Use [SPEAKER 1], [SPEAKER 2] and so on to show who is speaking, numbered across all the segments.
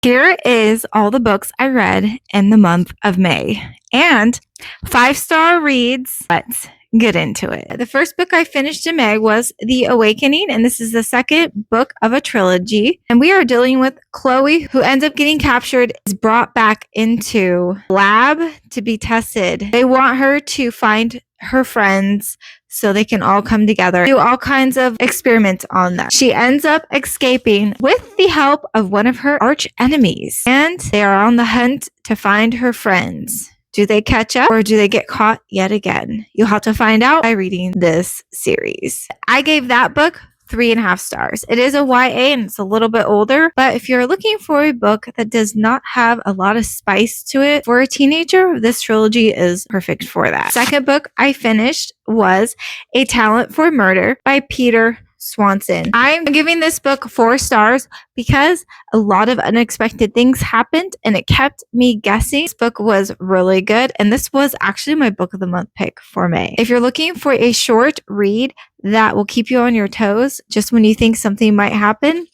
[SPEAKER 1] Here is all the books I read in the month of May and 5-star reads. Let's get into it. The first book I finished in May was The Awakening, and this is the second book of a trilogy. And we are dealing with Chloe, who ends up getting captured, is brought back into lab to be tested. They want her to find her friends so they can all come together, do all kinds of experiments on them. She ends up escaping with the help of one of her arch enemies, and they are on the hunt to find her friends. Do they catch up or do they get caught yet again? You'll have to find out by reading this series. I gave that book 3.5 stars. It is a YA and it's a little bit older, but if you're looking for a book that does not have a lot of spice to it for a teenager, this trilogy is perfect for that. Second book I finished was A Talent for Murder by Peter Swanson. I'm giving this book 4 stars because a lot of unexpected things happened and it kept me guessing. This book was really good, and this was actually my book of the month pick for May. If you're looking for a short read that will keep you on your toes just when you think something might happen,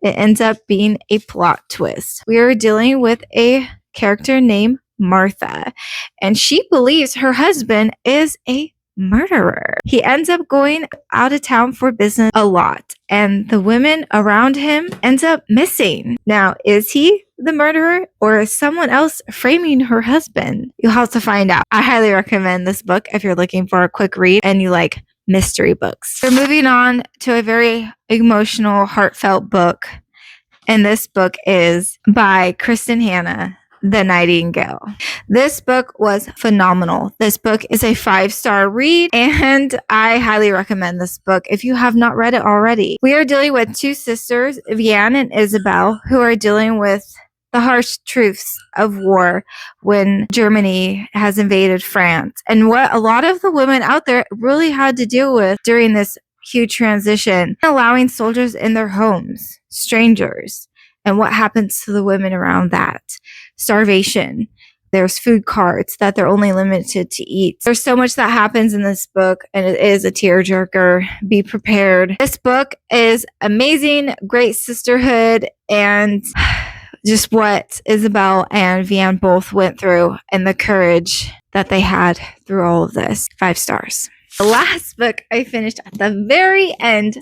[SPEAKER 1] it ends up being a plot twist. We are dealing with a character named Martha, and she believes her husband is a murderer. He ends up going out of town for business a lot, and the women around him ends up missing. Now, is he the murderer or is someone else framing her husband? You'll have to find out. I highly recommend this book if you're looking for a quick read and you like mystery books. We're moving on to a very emotional, heartfelt book, and this book is by Kristen Hanna, The Nightingale. This book was phenomenal. This book is a 5-star read, and I highly recommend this book if you have not read it already. We are dealing with 2 sisters, Vianne and Isabel, who are dealing with the harsh truths of war when Germany has invaded France, and what a lot of the women out there really had to deal with during this huge transition, allowing soldiers in their homes, strangers, and what happens to the women around that. Starvation. There's food carts that they're only limited to eat. There's so much that happens in this book, and it is a tearjerker. Be prepared. This book is amazing, great sisterhood, and just what Isabel and Vianne both went through and the courage that they had through all of this. 5 stars. The last book I finished at the very end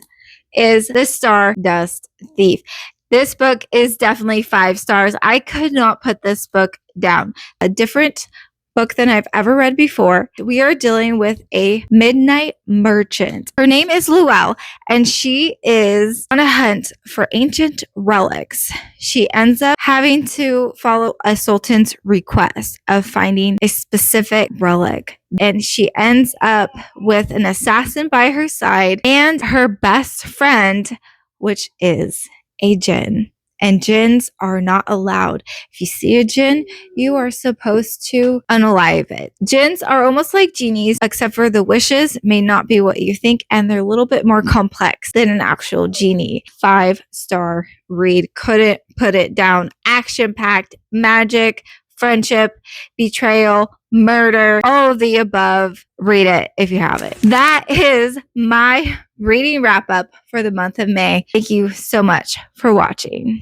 [SPEAKER 1] is The Stardust Thief. This book is definitely 5 stars. I could not put this book down. A different book than I've ever read before. We are dealing with a midnight merchant. Her name is Luelle, and she is on a hunt for ancient relics. She ends up having to follow a sultan's request of finding a specific relic. And she ends up with an assassin by her side and her best friend, which is a djinn, and djinns are not allowed. If you see a djinn, you are supposed to unalive it. Djinns are almost like genies, except for the wishes may not be what you think, and they're a little bit more complex than an actual genie. 5-star read. Couldn't put it down. Action-packed, magic, friendship, betrayal, murder, all of the above. Read it if you have it. That is my reading wrap up for the month of May. Thank you so much for watching.